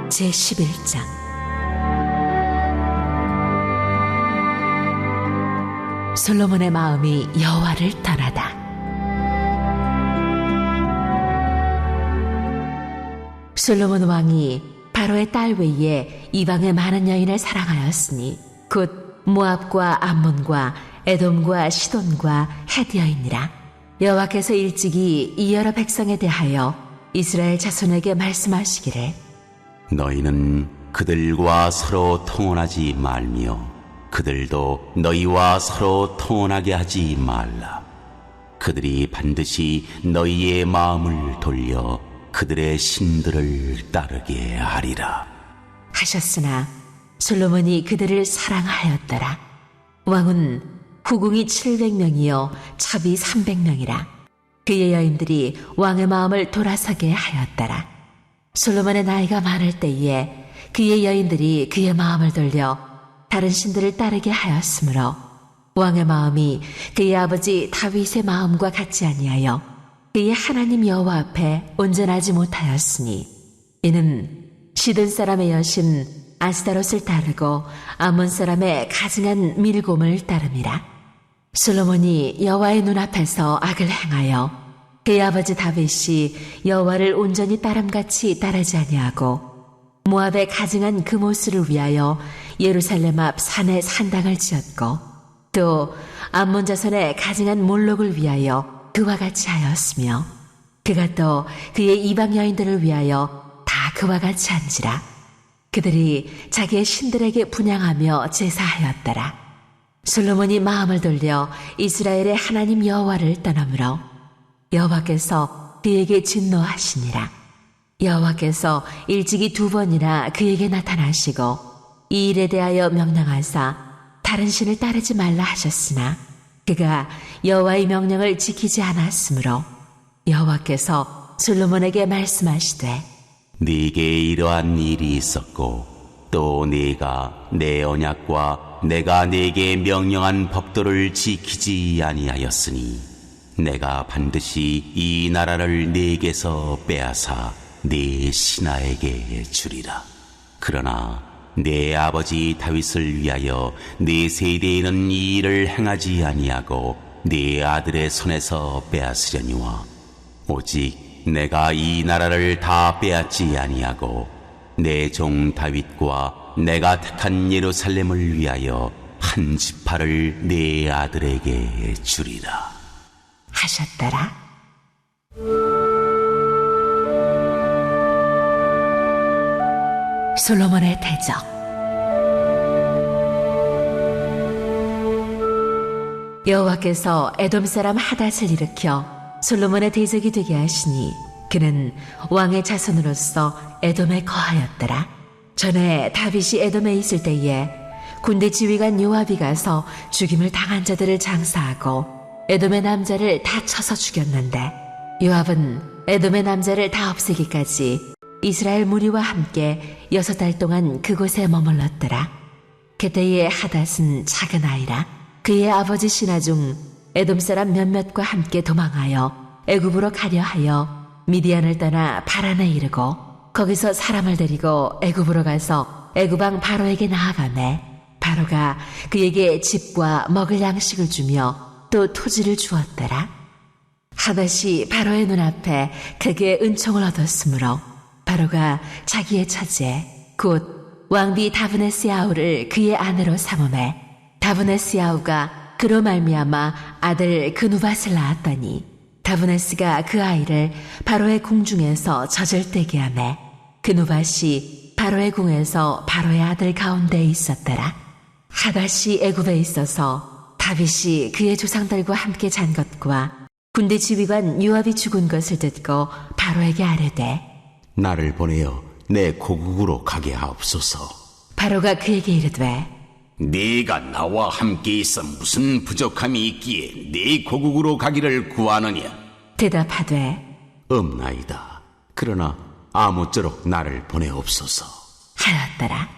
제11장 솔로몬의 마음이 여호와를 떠나다. 솔로몬 왕이 바로의 딸 외에 이방의 많은 여인을 사랑하였으니 곧 모압과 암몬과 에돔과 시돈과 헤드 여인이라. 여호와께서 일찍이 이 여러 백성에 대하여 이스라엘 자손에게 말씀하시기를 너희는 그들과 서로 통혼하지 말며 그들도 너희와 서로 통혼하게 하지 말라. 그들이 반드시 너희의 마음을 돌려 그들의 신들을 따르게 하리라 하셨으나 솔로몬이 그들을 사랑하였더라. 왕은 후궁이 700명이요 첩이 300명이라. 그의 여인들이 왕의 마음을 돌아서게 하였더라. 솔로몬의 나이가 많을 때에 그의 여인들이 그의 마음을 돌려 다른 신들을 따르게 하였으므로 왕의 마음이 그의 아버지 다윗의 마음과 같지 아니하여 그의 하나님 여호와 앞에 온전하지 못하였으니 이는 시돈 사람의 여신 아스타롯을 따르고 암몬 사람의 가증한 밀곰을 따름이라. 솔로몬이 여호와의 눈앞에서 악을 행하여 그의 아버지 다윗이 여호와를 온전히 따름같이 따르지 아니하고 모압의 가증한 그모스를 위하여 예루살렘 앞 산에 산당을 지었고 또 암몬 자손의 가증한 몰록을 위하여 그와 같이 하였으며 그가 또 그의 이방 여인들을 위하여 다 그와 같이 한지라. 그들이 자기의 신들에게 분향하며 제사하였더라. 솔로몬이 마음을 돌려 이스라엘의 하나님 여호와를 떠나므로 여호와께서 그에게 진노하시니라. 여호와께서 일찍이 2번이나 그에게 나타나시고 이 일에 대하여 명령하사 다른 신을 따르지 말라 하셨으나 그가 여호와의 명령을 지키지 않았으므로 여호와께서 솔로몬에게 말씀하시되 네게 이러한 일이 있었고 또 네가 내 언약과 내가 네게 명령한 법도를 지키지 아니하였으니 내가 반드시 이 나라를 네게서 빼앗아 네 신하에게 주리라. 그러나 내 아버지 다윗을 위하여 네 세대에는 이 일을 행하지 아니하고 네 아들의 손에서 빼앗으려니와 오직 내가 이 나라를 다 빼앗지 아니하고 내 종 다윗과 내가 택한 예루살렘을 위하여 한 지파를 네 아들에게 주리라 하셨더라. 솔로몬의 대적. 여호와께서 에돔 사람 하닷을 일으켜 솔로몬의 대적이 되게 하시니 그는 왕의 자손으로서 에돔에 거하였더라. 전에 다윗이 에돔에 있을 때에 군대 지휘관 요압이 가서 죽임을 당한 자들을 장사하고 에돔의 남자를 다 쳐서 죽였는데 요압은 에돔의 남자를 다 없애기까지 이스라엘 무리와 함께 6달 동안 그곳에 머물렀더라. 그때의 하닷은 작은 아이라 그의 아버지 신하 중 에돔 사람 몇몇과 함께 도망하여 애굽으로 가려 하여 미디안을 떠나 바란에 이르고 거기서 사람을 데리고 애굽으로 가서 애굽 왕 바로에게 나아가매 바로가 그에게 집과 먹을 양식을 주며 또 토지를 주었더라. 하닷이 바로의 눈앞에 크게 은총을 얻었으므로 바로가 자기의 처제 곧 왕비 다브네스야우를 그의 아내로 삼으매 다브네스야우가 그로 말미암아 아들 그누밧을 낳았더니 다브네스가 그 아이를 바로의 궁중에서 젖을떼게 하매 그누밧이 바로의 궁에서 바로의 아들 가운데에 있었더라. 하닷이 애굽에 있어서 다윗이 그의 조상들과 함께 잔 것과 군대 지휘관 요압이 죽은 것을 듣고 바로에게 아뢰되 나를 보내어 내 고국으로 가게 하옵소서. 바로가 그에게 이르되 네가 나와 함께 있어 무슨 부족함이 있기에 네 고국으로 가기를 구하느냐? 대답하되 없나이다. 그러나 아무쪼록 나를 보내옵소서 하였더라.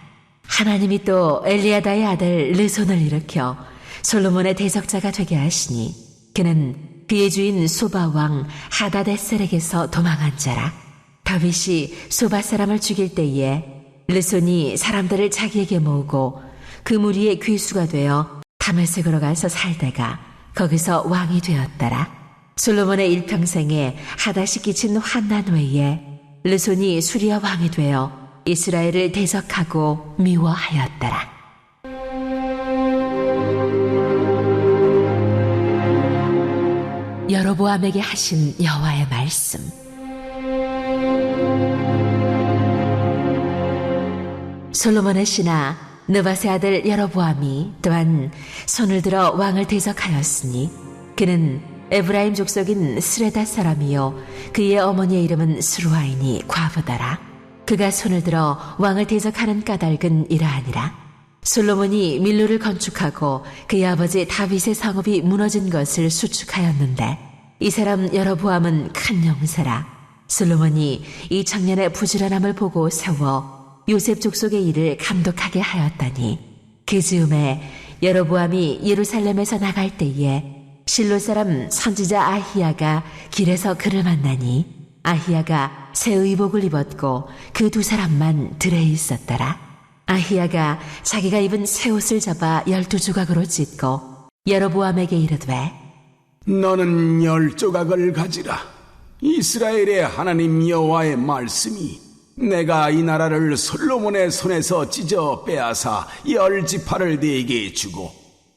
하나님이 또 엘리야다의 아들 르손을 일으켜 솔로몬의 대적자가 되게 하시니 그는 그의 주인 소바 왕 하다데셀에게서 도망한 자라. 다윗이 소바 사람을 죽일 때에 르손이 사람들을 자기에게 모으고 그 무리의 귀수가 되어 다메섹으로 가서 살다가 거기서 왕이 되었더라. 솔로몬의 일평생에 하닷이 끼친 환난 외에 르손이 수리아 왕이 되어 이스라엘을 대적하고 미워하였더라. 여로보암에게 하신 여호와의 말씀. 솔로몬의 신하 느밧의 아들 여로보암이 또한 손을 들어 왕을 대적하였으니 그는 에브라임 족속인 스레다 사람이요 그의 어머니의 이름은 스루아이니 과부더라. 그가 손을 들어 왕을 대적하는 까닭은 이러하니라. 솔로몬이 밀로를 건축하고 그의 아버지 다윗의 성읍이 무너진 것을 수축하였는데 이 사람 여로보암은 큰 용사라. 솔로몬이 이 청년의 부지런함을 보고 세워 요셉 족속의 일을 감독하게 하였다니 그 즈음에 여로보암이 예루살렘에서 나갈 때에 실로 사람 선지자 아히야가 길에서 그를 만나니 아히야가 새 의복을 입었고 그 두 사람만 들에 있었더라. 아히야가 자기가 입은 새 옷을 잡아 12조각으로 찢고 여로보암에게 이르되 너는 10조각을 가지라. 이스라엘의 하나님 여호와의 말씀이 내가 이 나라를 솔로몬의 손에서 찢어 빼앗아 10지파를 네게 주고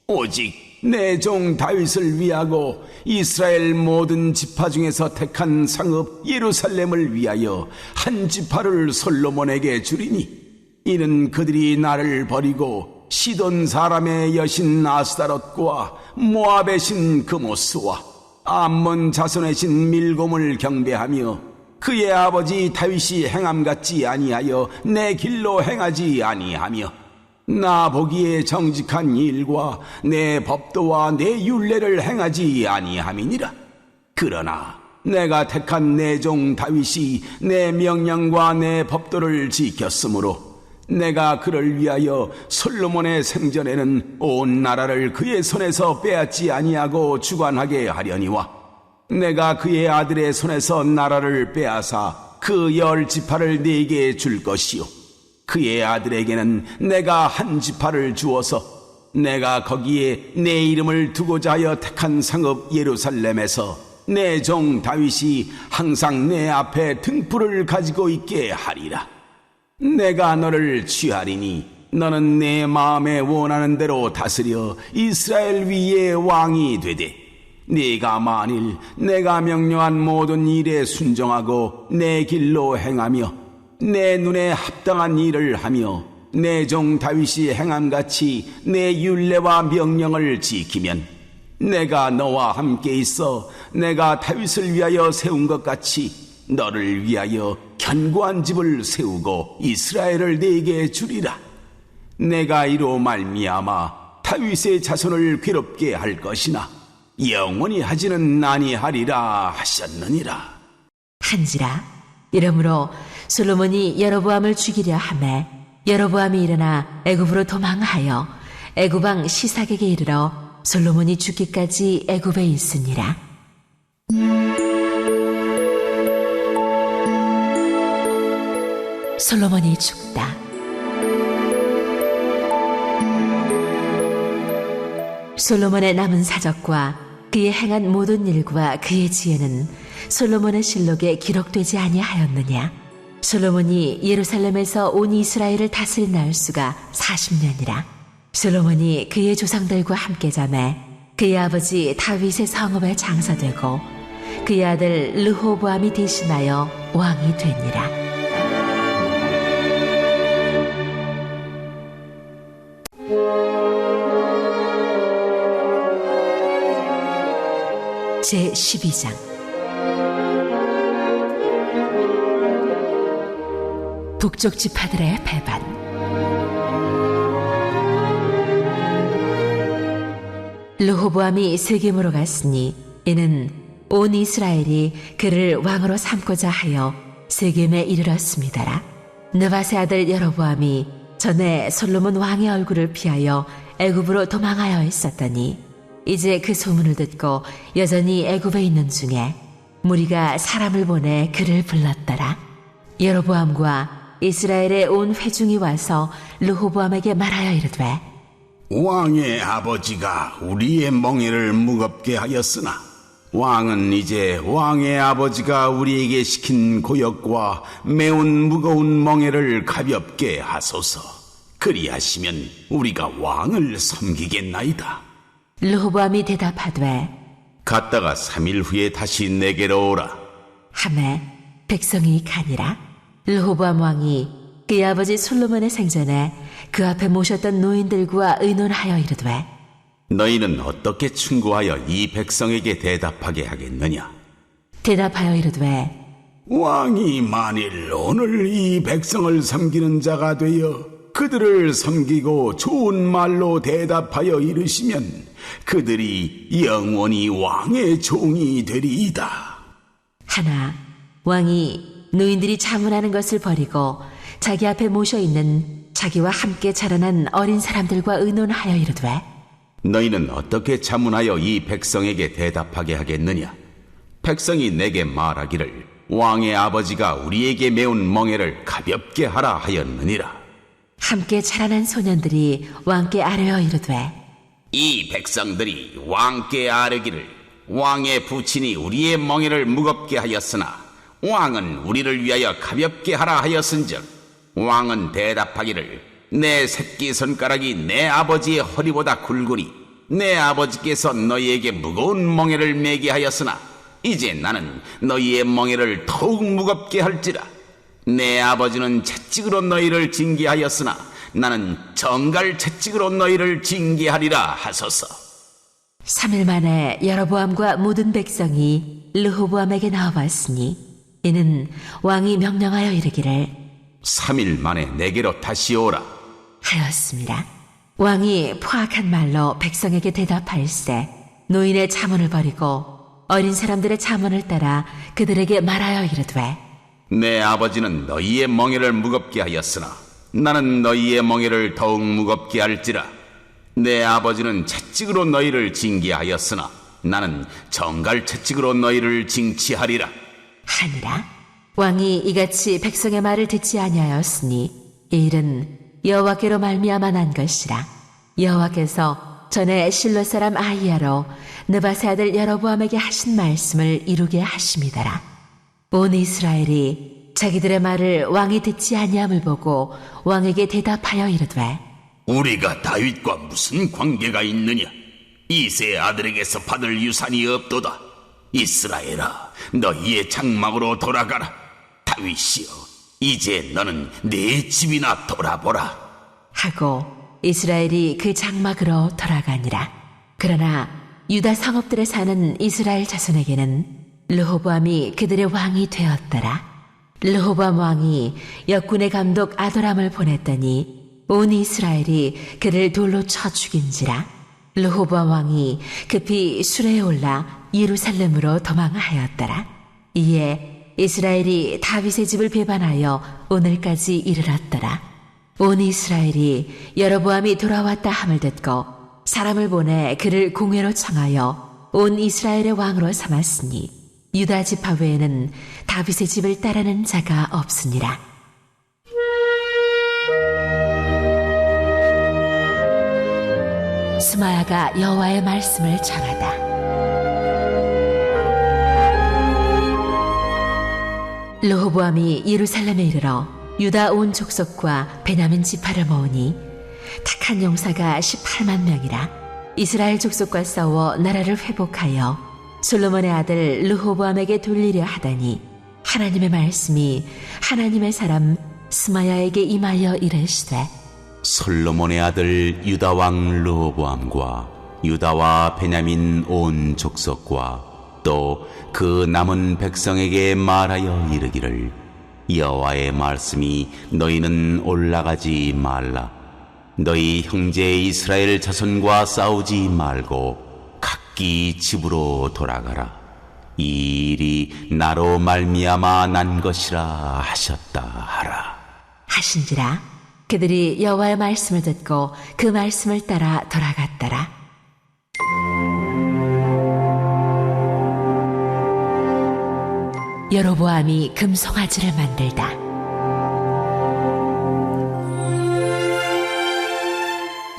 오직 내 종 다윗을 위하고 이스라엘 모든 지파 중에서 택한 성읍 예루살렘을 위하여 한 지파를 솔로몬에게 주리니 이는 그들이 나를 버리고 시돈 사람의 여신 아스다롯과 모압의 신 그모스와 암몬 자손의 신 밀곰을 경배하며 그의 아버지 다윗이 행함같지 아니하여 내 길로 행하지 아니하며 나 보기에 정직한 일과 내 법도와 내 율례를 행하지 아니함이니라. 그러나 내가 택한 내 종 다윗이 내 명령과 내 법도를 지켰으므로 내가 그를 위하여 솔로몬의 생전에는 온 나라를 그의 손에서 빼앗지 아니하고 주관하게 하려니와 내가 그의 아들의 손에서 나라를 빼앗아 그 10지파를 네게 줄 것이요 그의 아들에게는 내가 한 지파를 주어서 내가 거기에 내 이름을 두고자 하여 택한 성읍 예루살렘에서 내 종 다윗이 항상 내 앞에 등불을 가지고 있게 하리라. 내가 너를 취하리니 너는 내 마음에 원하는 대로 다스려 이스라엘 위에 왕이 되되 네가 만일 내가 명령한 모든 일에 순종하고 내 길로 행하며 내 눈에 합당한 일을 하며 내 종 다윗이 행함같이 내 율례와 명령을 지키면 내가 너와 함께 있어 내가 다윗을 위하여 세운 것 같이 너를 위하여 견고한 집을 세우고 이스라엘을 네게 주리라. 내가 이로 말미암아 다윗의 자손을 괴롭게 할 것이나 영원히 하지는 아니하리라 하셨느니라. 한지라. 이러므로 솔로몬이 여로보암을 죽이려 하매 여로보암이 일어나 애굽으로 도망하여 애굽 왕 시삭에게 이르러 솔로몬이 죽기까지 애굽에 있으니라. 솔로몬이 죽다. 솔로몬의 남은 사적과 그의 행한 모든 일과 그의 지혜는 솔로몬의 실록에 기록되지 아니하였느냐. 솔로몬이 예루살렘에서 온 이스라엘을 다스린 날수가 40년이라. 솔로몬이 그의 조상들과 함께 자매 그의 아버지 다윗의 성읍에 장사되고 그의 아들 르호보암이 대신하여 왕이 되니라. 제12장. 북쪽 지파들의 배반. 르호보암이 세겜으로 갔으니 이는 온 이스라엘이 그를 왕으로 삼고자 하여 세겜에 이르렀습니다라. 느밧의 아들 여로보암이 전에 솔로몬 왕의 얼굴을 피하여 애굽으로 도망하여 있었더니 이제 그 소문을 듣고 여전히 애굽에 있는 중에 무리가 사람을 보내 그를 불렀더라. 여로보암과 이스라엘의 온 회중이 와서 르호보암에게 말하여 이르되 왕의 아버지가 우리의 멍에를 무겁게 하였으나 왕은 이제 왕의 아버지가 우리에게 시킨 고역과 매운 무거운 멍에를 가볍게 하소서. 그리하시면 우리가 왕을 섬기겠나이다. 르호보암이 대답하되 갔다가 3일 후에 다시 내게로 오라. 하매 백성이 가니라. 르호보암 왕이 그의 아버지 솔로몬의 생전에 그 앞에 모셨던 노인들과 의논하여 이르되 너희는 어떻게 충고하여 이 백성에게 대답하게 하겠느냐? 대답하여 이르되 왕이 만일 오늘 이 백성을 섬기는 자가 되어 그들을 섬기고 좋은 말로 대답하여 이르시면 그들이 영원히 왕의 종이 되리이다. 하나 왕이 노인들이 자문하는 것을 버리고 자기 앞에 모셔 있는 자기와 함께 자라난 어린 사람들과 의논하여 이르되 너희는 어떻게 자문하여 이 백성에게 대답하게 하겠느냐? 백성이 내게 말하기를 왕의 아버지가 우리에게 매운 멍에를 가볍게 하라 하였느니라. 함께 자라난 소년들이 왕께 아뢰어 이르되 이 백성들이 왕께 아뢰기를 왕의 부친이 우리의 멍에를 무겁게 하였으나 왕은 우리를 위하여 가볍게 하라 하였은즉 왕은 대답하기를 내 새끼 손가락이 내 아버지의 허리보다 굵으니 내 아버지께서 너희에게 무거운 멍에를 매게 하였으나 이제 나는 너희의 멍에를 더욱 무겁게 할지라. 내 아버지는 채찍으로 너희를 징계하였으나 나는 정갈 채찍으로 너희를 징계하리라 하소서. 3일 만에 여로보암과 모든 백성이 르호보암에게 나와봤으니 이는 왕이 명령하여 이르기를 3일 만에 내게로 다시 오라 하였습니다. 왕이 포악한 말로 백성에게 대답할세 노인의 자문을 버리고 어린 사람들의 자문을 따라 그들에게 말하여 이르되 내 아버지는 너희의 멍에를 무겁게 하였으나 나는 너희의 멍에를 더욱 무겁게 할지라. 내 아버지는 채찍으로 너희를 징계하였으나 나는 정갈 채찍으로 너희를 징치하리라 하니라. 왕이 이같이 백성의 말을 듣지 아니하였으니 이 일은 여호와께로 말미암아 난 것이라. 여호와께서 전에 실로 사람 아히야로 느바세 아들 여로보암에게 하신 말씀을 이루게 하심이더라. 온 이스라엘이 자기들의 말을 왕이 듣지 아니함을 보고 왕에게 대답하여 이르되 우리가 다윗과 무슨 관계가 있느냐? 이새의 아들에게서 받을 유산이 없도다. 이스라엘아, 너희의 장막으로 돌아가라. 다윗이여, 이제 너는 네 집이나 돌아보라 하고 이스라엘이 그 장막으로 돌아가니라. 그러나 유다 성읍들에 사는 이스라엘 자손에게는 르호보암이 그들의 왕이 되었더라. 르호보암 왕이 역군의 감독 아도람을 보냈더니 온 이스라엘이 그를 돌로 쳐 죽인지라. 르호보암 왕이 급히 수레에 올라 예루살렘으로 도망하였더라. 이에 이스라엘이 다윗의 집을 배반하여 오늘까지 이르렀더라. 온 이스라엘이 여로보암이 돌아왔다 함을 듣고 사람을 보내 그를 공회로 청하여 온 이스라엘의 왕으로 삼았으니 유다 지파 외에는 다윗의 집을 따르는 자가 없으니라. 스마야가 여호와의 말씀을 전하다. 르호보암이 예루살렘에 이르러 유다 온 족속과 베냐민 지파를 모으니 택한 용사가 18만 명이라. 이스라엘 족속과 싸워 나라를 회복하여 솔로몬의 아들 르호보암에게 돌리려 하다니 하나님의 말씀이 하나님의 사람 스마야에게 임하여 이르시되 솔로몬의 아들 유다 왕 르호보암과 유다와 베냐민 온 족속과 또 그 남은 백성에게 말하여 이르기를 여호와의 말씀이 너희는 올라가지 말라. 너희 형제 이스라엘 자손과 싸우지 말고 각기 집으로 돌아가라. 이 일이 나로 말미암아 난 것이라 하셨다 하라. 하신지라. 그들이 여호와의 말씀을 듣고 그 말씀을 따라 돌아갔더라. 여로보암이 금송아지를 만들다.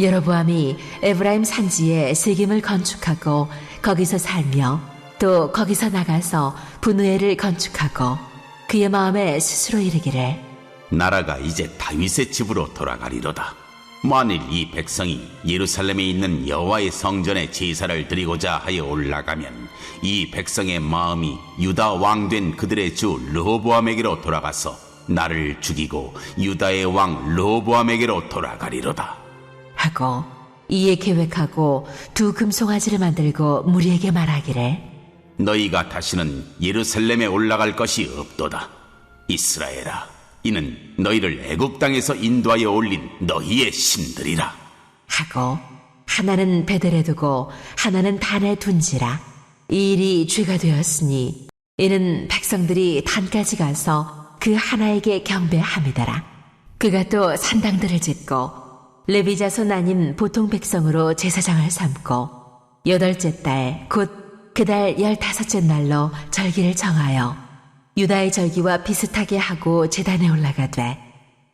여로보암이 에브라임 산지에 세겜을 건축하고 거기서 살며 또 거기서 나가서 분우엘을 건축하고 그의 마음에 스스로 이르기를 나라가 이제 다윗의 집으로 돌아가리로다. 만일 이 백성이 예루살렘에 있는 여호와의 성전에 제사를 드리고자 하여 올라가면 이 백성의 마음이 유다 왕된 그들의 주 르호보암에게로 돌아가서 나를 죽이고 유다의 왕 르호보암에게로 돌아가리로다. 하고 이에 계획하고 두 금송아지를 만들고 무리에게 말하기를 너희가 다시는 예루살렘에 올라갈 것이 없도다. 이스라엘아, 이는 너희를 애굽 땅에서 인도하여 올린 너희의 신들이라. 하고 하나는 베델에 두고 하나는 단에 둔지라. 이 일이 죄가 되었으니 이는 백성들이 단까지 가서 그 하나에게 경배함이더라. 그가 또 산당들을 짓고 레위 자손 아닌 보통 백성으로 제사장을 삼고 8째 달 곧 그 달 15째 날로 절기를 정하여 유다의 절기와 비슷하게 하고 제단에 올라가되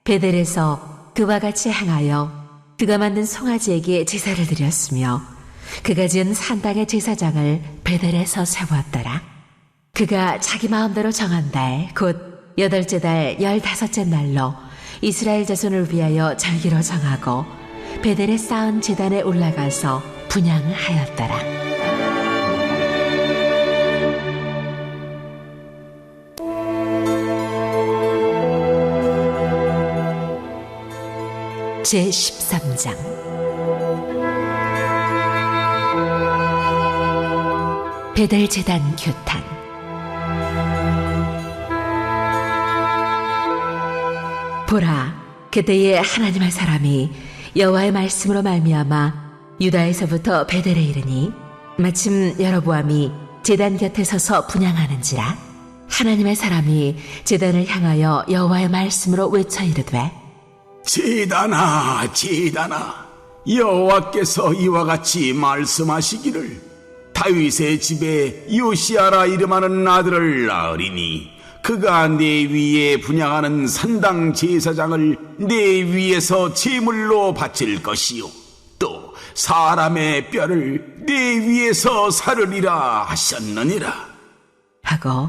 베델에서 그와 같이 행하여 그가 만든 송아지에게 제사를 드렸으며 그가 지은 산당의 제사장을 베델에서 세웠더라. 그가 자기 마음대로 정한 달 곧 8째 달 15째 날로 이스라엘 자손을 위하여 절기로 정하고 베델에 쌓은 제단에 올라가서 분향하였더라. 제13장 베델 제단 규탄. 보라, 그때에 하나님의 사람이 여호와의 말씀으로 말미암아 유다에서부터 베델에 이르니 마침 여로보암이 제단 곁에 서서 분향하는지라. 하나님의 사람이 제단을 향하여 여호와의 말씀으로 외쳐 이르되 제단아, 제단아, 여호와께서 이와 같이 말씀하시기를 다윗의 집에 요시아라 이름하는 아들을 낳으리니 그가 내 위에 분향하는 산당 제사장을 내 위에서 제물로 바칠 것이요 또 사람의 뼈를 내 위에서 사르리라 하셨느니라. 하고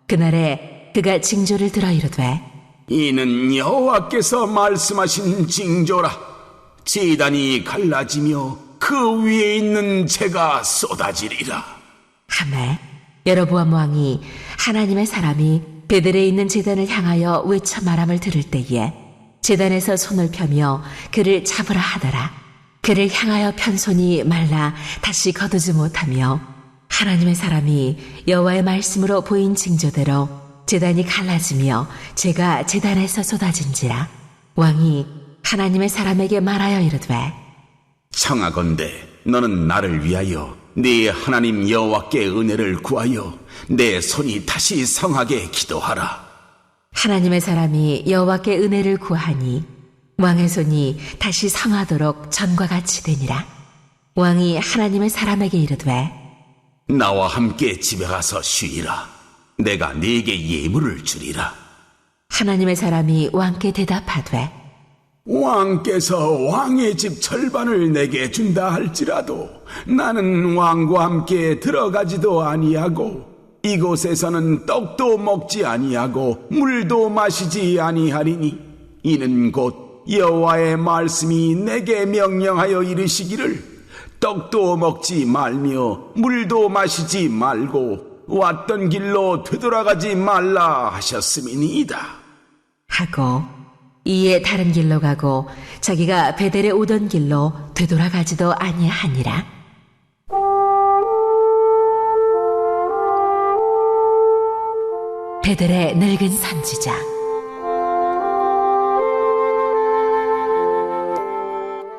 그날에 그가 징조를 들어 이르되 이는 여호와께서 말씀하신 징조라. 제단이 갈라지며 그 위에 있는 재가 쏟아지리라. 하매 여로보암 왕이 하나님의 사람이 베델에 있는 제단을 향하여 외쳐 말함을 들을 때에 제단에서 손을 펴며 그를 잡으라 하더라. 그를 향하여 편 손이 말라 다시 거두지 못하며 하나님의 사람이 여호와의 말씀으로 보인 징조대로 제단이 갈라지며 재가 제단에서 쏟아진지라. 왕이 하나님의 사람에게 말하여 이르되 청하건대 너는 나를 위하여 네 하나님 여호와께 은혜를 구하여 내 손이 다시 성하게 기도하라. 하나님의 사람이 여호와께 은혜를 구하니 왕의 손이 다시 성하도록 전과 같이 되니라. 왕이 하나님의 사람에게 이르되 나와 함께 집에 가서 쉬이라. 내가 네게 예물을 주리라. 하나님의 사람이 왕께 대답하되 왕께서 왕의 집 절반을 내게 준다 할지라도 나는 왕과 함께 들어가지도 아니하고 이곳에서는 떡도 먹지 아니하고 물도 마시지 아니하리니 이는 곧 여호와의 말씀이 내게 명령하여 이르시기를 떡도 먹지 말며 물도 마시지 말고 왔던 길로 되돌아가지 말라 하셨음이니이다. 하고 이에 다른 길로 가고 자기가 베델에 오던 길로 되돌아가지도 아니하니라. 베델의 늙은 선지자.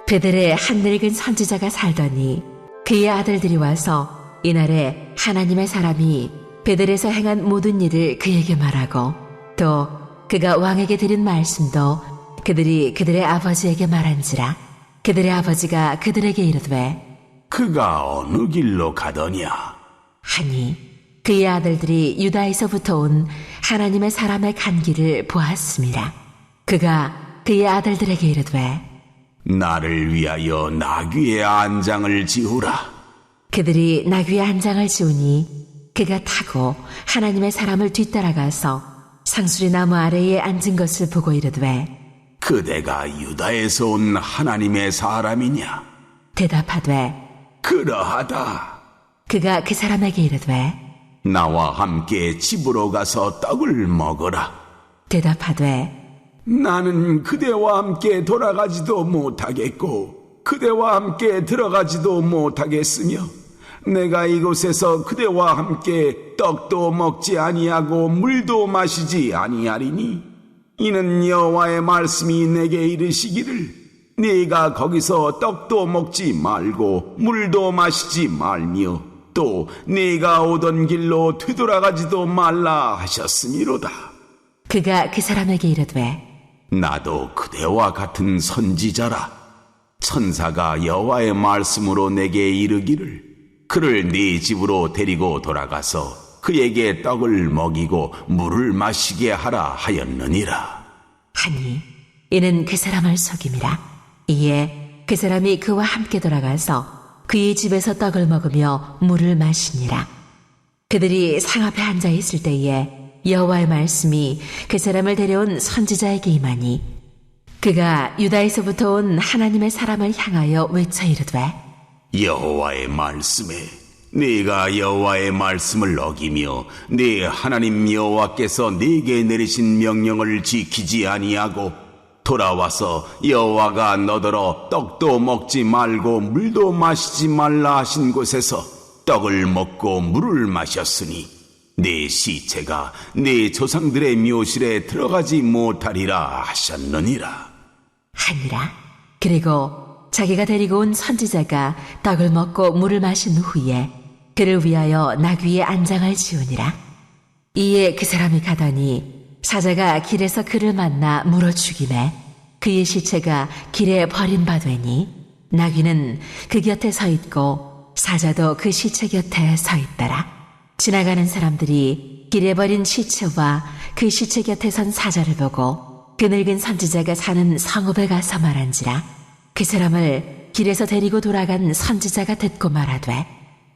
베델에 한 늙은 선지자가 살더니 그의 아들들이 와서 이날에 하나님의 사람이 베델에서 행한 모든 일을 그에게 말하고 또 그가 왕에게 드린 말씀도 그들이 그들의 아버지에게 말한지라. 그들의 아버지가 그들에게 이르되 그가 어느 길로 가더냐? 하니 그의 아들들이 유다에서부터 온 하나님의 사람의 간기를 보았습니다. 그가 그의 아들들에게 이르되 나를 위하여 나귀의 안장을 지우라. 그들이 나귀의 안장을 지우니 그가 타고 하나님의 사람을 뒤따라가서 상수리 나무 아래에 앉은 것을 보고 이르되 그대가 유다에서 온 하나님의 사람이냐? 대답하되 그러하다. 그가 그 사람에게 이르되 나와 함께 집으로 가서 떡을 먹어라. 대답하되 나는 그대와 함께 돌아가지도 못하겠고 그대와 함께 들어가지도 못하겠으며 내가 이곳에서 그대와 함께 떡도 먹지 아니하고 물도 마시지 아니하리니 이는 여호와의 말씀이 내게 이르시기를 네가 거기서 떡도 먹지 말고 물도 마시지 말며 또 네가 오던 길로 되돌아가지도 말라 하셨으미로다. 그가 그 사람에게 이르되 나도 그대와 같은 선지자라. 천사가 여호와의 말씀으로 내게 이르기를 그를 네 집으로 데리고 돌아가서 그에게 떡을 먹이고 물을 마시게 하라 하였느니라. 하니 이는 그 사람을 속임이라. 이에 그 사람이 그와 함께 돌아가서 그의 집에서 떡을 먹으며 물을 마시니라. 그들이 상 앞에 앉아 있을 때에 여호와의 말씀이 그 사람을 데려온 선지자에게 임하니 그가 유다에서부터 온 하나님의 사람을 향하여 외쳐 이르되 여호와의 말씀에 네가 여호와의 말씀을 어기며 네 하나님 여호와께서 네게 내리신 명령을 지키지 아니하고 돌아와서 여호와가 너더러 떡도 먹지 말고 물도 마시지 말라 하신 곳에서 떡을 먹고 물을 마셨으니 네 시체가 네 조상들의 묘실에 들어가지 못하리라 하셨느니라. 하니라. 그리고 자기가 데리고 온 선지자가 떡을 먹고 물을 마신 후에 그를 위하여 나귀의 안장을 지우니라. 이에 그 사람이 가더니 사자가 길에서 그를 만나 물어 죽이매 그의 시체가 길에 버림받으니 나귀는 그 곁에 서 있고 사자도 그 시체 곁에 서 있더라. 지나가는 사람들이 길에 버린 시체와 그 시체 곁에 선 사자를 보고 그 늙은 선지자가 사는 성읍에 가서 말한지라. 그 사람을 길에서 데리고 돌아간 선지자가 듣고 말하되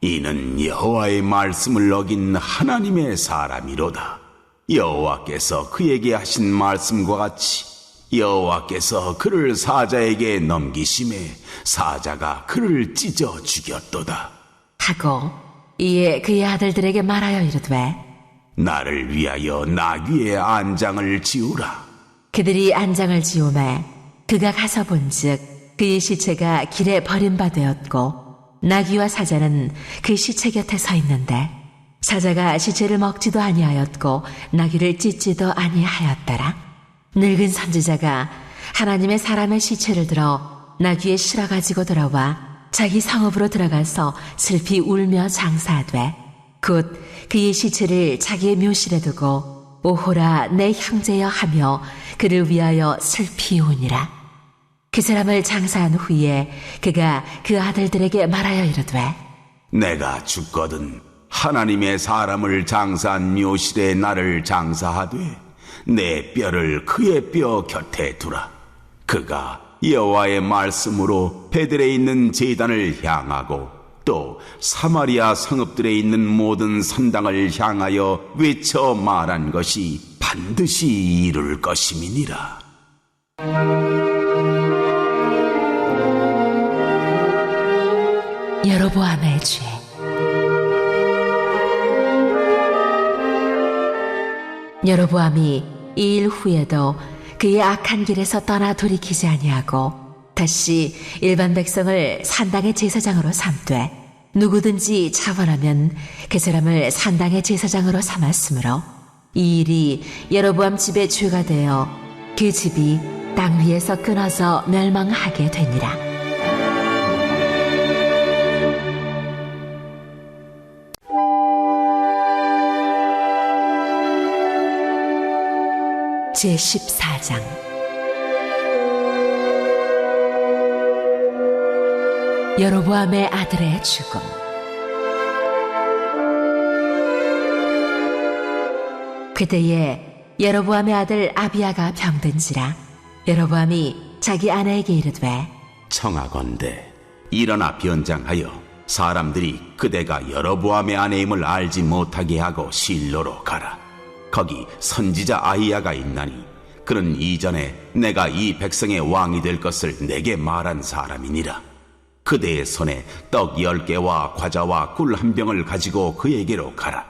이는 여호와의 말씀을 어긴 하나님의 사람이로다. 여호와께서 그에게 하신 말씀과 같이 여호와께서 그를 사자에게 넘기심에 사자가 그를 찢어 죽였도다. 하고 이에 그의 아들들에게 말하여 이르되 나를 위하여 나귀의 안장을 지우라. 그들이 안장을 지우매 그가 가서 본즉 그의 시체가 길에 버림받되었고 나귀와 사자는 그 시체 곁에 서 있는데 사자가 시체를 먹지도 아니하였고 나귀를 찢지도 아니하였더라. 늙은 선지자가 하나님의 사람의 시체를 들어 나귀에 실어 가지고 돌아와 자기 성읍으로 들어가서 슬피 울며 장사하되 곧 그의 시체를 자기의 묘실에 두고 오호라 내 형제여 하며 그를 위하여 슬피 우니라. 그 사람을 장사한 후에 그가 그 아들들에게 말하여 이르되 내가 죽거든 하나님의 사람을 장사한 묘실에 나를 장사하되 내 뼈를 그의 뼈 곁에 두라. 그가 여호와의 말씀으로 베들에 있는 제단을 향하고 또 사마리아 성읍들에 있는 모든 산당을 향하여 외쳐 말한 것이 반드시 이룰 것임이니라. 여로보암의 죄. 여로보암이 이 일 후에도 그의 악한 길에서 떠나 돌이키지 아니하고 다시 일반 백성을 산당의 제사장으로 삼되 누구든지 자원하면 그 사람을 산당의 제사장으로 삼았으므로 이 일이 여로보암 집의 죄가 되어 그 집이 땅 위에서 끊어져 멸망하게 되니라. 제14장 여로보암의 아들의 죽음. 그때에 여로보암의 아들 아비야가 병든지라 여로보암이 자기 아내에게 이르되 청하건대 일어나 변장하여 사람들이 그대가 여로보암의 아내임을 알지 못하게 하고 실로로 가라. 거기 선지자 아히야가 있나니 그는 이전에 내가 이 백성의 왕이 될 것을 내게 말한 사람이니라. 그대의 손에 떡 10개와 과자와 꿀 1병을 가지고 그에게로 가라.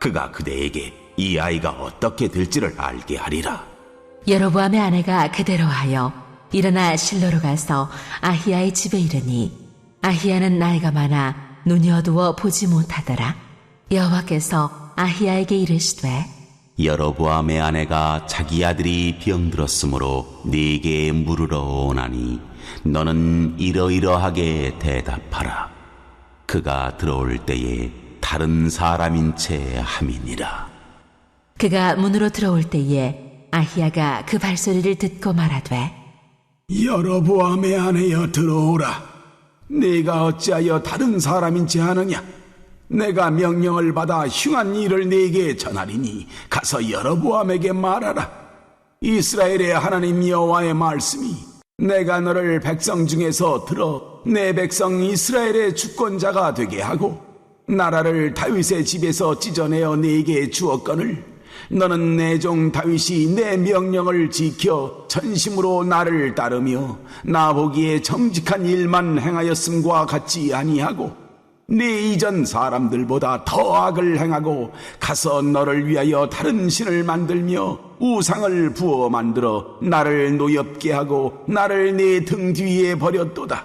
그가 그대에게 이 아이가 어떻게 될지를 알게 하리라. 여로보암의 아내가 그대로 하여 일어나 실로로 가서 아히야의 집에 이르니 아히야는 나이가 많아 눈이 어두워 보지 못하더라. 여호와께서 아히야에게 이르시되 여로보암의 아내가 자기 아들이 병들었으므로 네게 물으러 오나니 너는 이러이러하게 대답하라. 그가 들어올 때에 다른 사람인 채 함이니라. 그가 문으로 들어올 때에 아히야가 그 발소리를 듣고 말하되 여로보암의 아내여 들어오라. 네가 어찌하여 다른 사람인지 아느냐? 내가 명령을 받아 흉한 일을 네게 전하리니 가서 여로보암에게 말하라. 이스라엘의 하나님 여호와의 말씀이 내가 너를 백성 중에서 들어 내 백성 이스라엘의 주권자가 되게 하고 나라를 다윗의 집에서 찢어내어 네게 주었거늘 너는 내 종 다윗이 내 명령을 지켜 전심으로 나를 따르며 나 보기에 정직한 일만 행하였음과 같지 아니하고 네 이전 사람들보다 더 악을 행하고 가서 너를 위하여 다른 신을 만들며 우상을 부어 만들어 나를 노엽게 하고 나를 네 등 뒤에 버렸도다.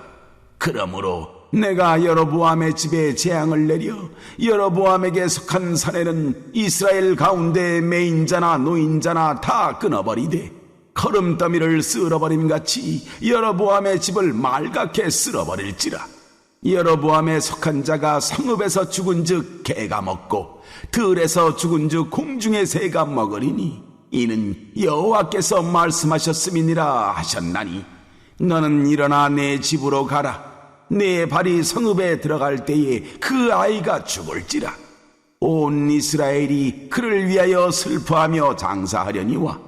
그러므로 내가 여로보암의 집에 재앙을 내려 여로보암에게 속한 사내는 이스라엘 가운데 매인자나 노인자나 다 끊어버리되 거름더미를 쓸어버림같이 여로보암의 집을 말갛게 쓸어버릴지라. 여로보암에 속한 자가 성읍에서 죽은즉 개가 먹고 들에서 죽은즉 공중의 새가 먹으리니 이는 여호와께서 말씀하셨음이니라 하셨나니 너는 일어나 내 집으로 가라. 내 발이 성읍에 들어갈 때에 그 아이가 죽을지라. 온 이스라엘이 그를 위하여 슬퍼하며 장사하려니와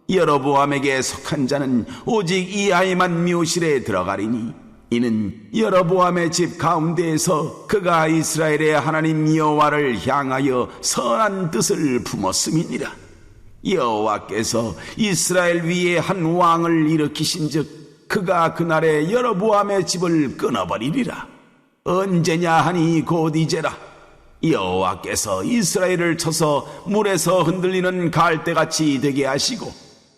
여로보암에게 속한 자는 오직 이 아이만 묘실에 들어가리니 이는 여로보암의 집 가운데에서 그가 이스라엘의 하나님 여호와를 향하여 선한 뜻을 품었음이니라. 여호와께서 이스라엘 위에 한 왕을 일으키신즉 그가 그날에 여로보암의 집을 끊어버리리라. 언제냐 하니 곧 이제라. 여호와께서 이스라엘을 쳐서 물에서 흔들리는 갈대같이 되게 하시고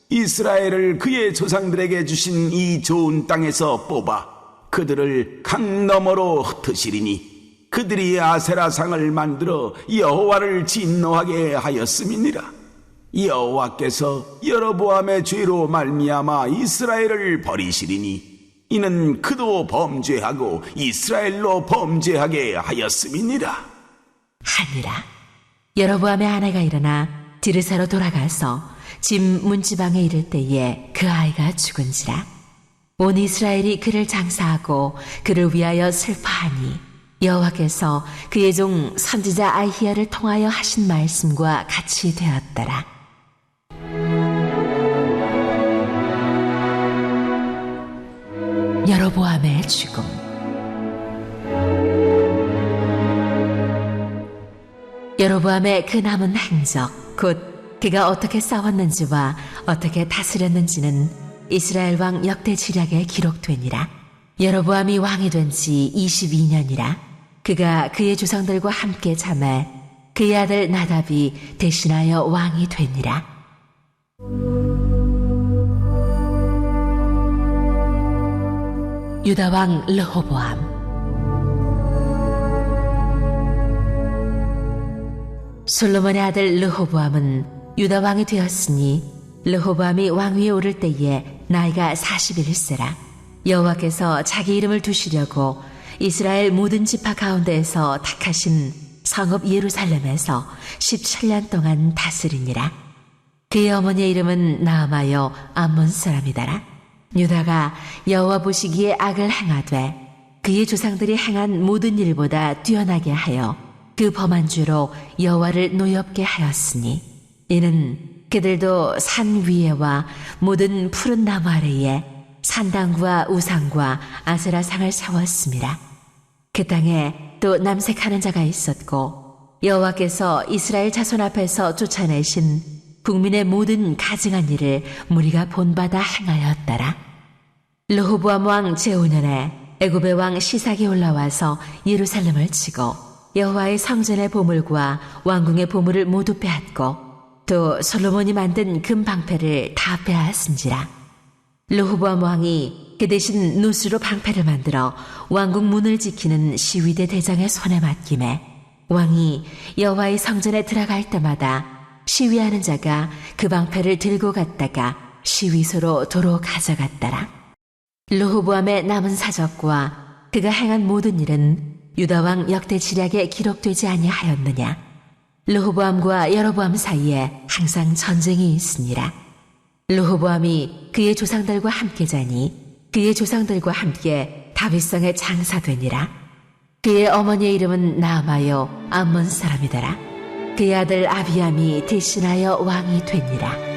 이스라엘을 그의 조상들에게 주신 이 좋은 땅에서 뽑아 그들을 강 너머로 흩으시리니 그들이 아세라상을 만들어 여호와를 진노하게 하였음이니라. 여호와께서 여로보암의 죄로 말미암아 이스라엘을 버리시리니 이는 그도 범죄하고 이스라엘로 범죄하게 하였음이니라. 하니라. 여로보암의 아내가 일어나 디르사로 돌아가서 집 문지방에 이를 때에 그 아이가 죽은지라. 온 이스라엘이 그를 장사하고 그를 위하여 슬퍼하니 여호와께서 그의 종 선지자 아히야를 통하여 하신 말씀과 같이 되었더라. 여로보암의 죽음. 여로보암의 그 남은 행적 곧 그가 어떻게 싸웠는지와 어떻게 다스렸는지는 이스라엘 왕 역대 지략에 기록되니라. 여로보암이 왕이 된 지 22년이라. 그가 그의 조상들과 함께 잠에 그의 아들 나답이 대신하여 왕이 되니라. 유다 왕 르호보암. 솔로몬의 아들 르호보암은 유다 왕이 되었으니 르호보암이 왕위에 오를 때에 나이가 41세라. 여호와께서 자기 이름을 두시려고 이스라엘 모든 지파 가운데에서 택하신 성읍 예루살렘에서 17년 동안 다스리니라. 그의 어머니의 이름은 나아마여 암몬 사람이더라. 유다가 여호와 보시기에 악을 행하되 그의 조상들이 행한 모든 일보다 뛰어나게 하여 그 범한 죄로 여호와를 노엽게 하였으니 이는 그들도 산 위에와 모든 푸른 나무 아래에 산당과 우상과 아세라상을 세웠습니다. 그 땅에 또 남색하는 자가 있었고 여호와께서 이스라엘 자손 앞에서 쫓아내신 국민의 모든 가증한 일을 무리가 본받아 행하였더라. 르호보암 왕 제5년에 애굽의 왕 시삭이 올라와서 예루살렘을 치고 여호와의 성전의 보물과 왕궁의 보물을 모두 빼앗고 또 솔로몬이 만든 금 방패를 다 빼앗은지라. 르호보암 왕이 그 대신 노수로 방패를 만들어 왕궁 문을 지키는 시위대 대장의 손에 맡김에 왕이 여호와의 성전에 들어갈 때마다 시위하는 자가 그 방패를 들고 갔다가 시위소로 도로 가져갔더라. 르호보암의 남은 사적과 그가 행한 모든 일은 유다왕 역대지략에 기록되지 아니하였느냐. 르호보암과 여로보암 사이에 항상 전쟁이 있으니라. 르호보암이 그의 조상들과 함께 자니 그의 조상들과 함께 다윗성에 장사되니라. 그의 어머니의 이름은 나아마요 암몬 사람이더라. 그의 아들 아비암이 대신하여 왕이 되니라.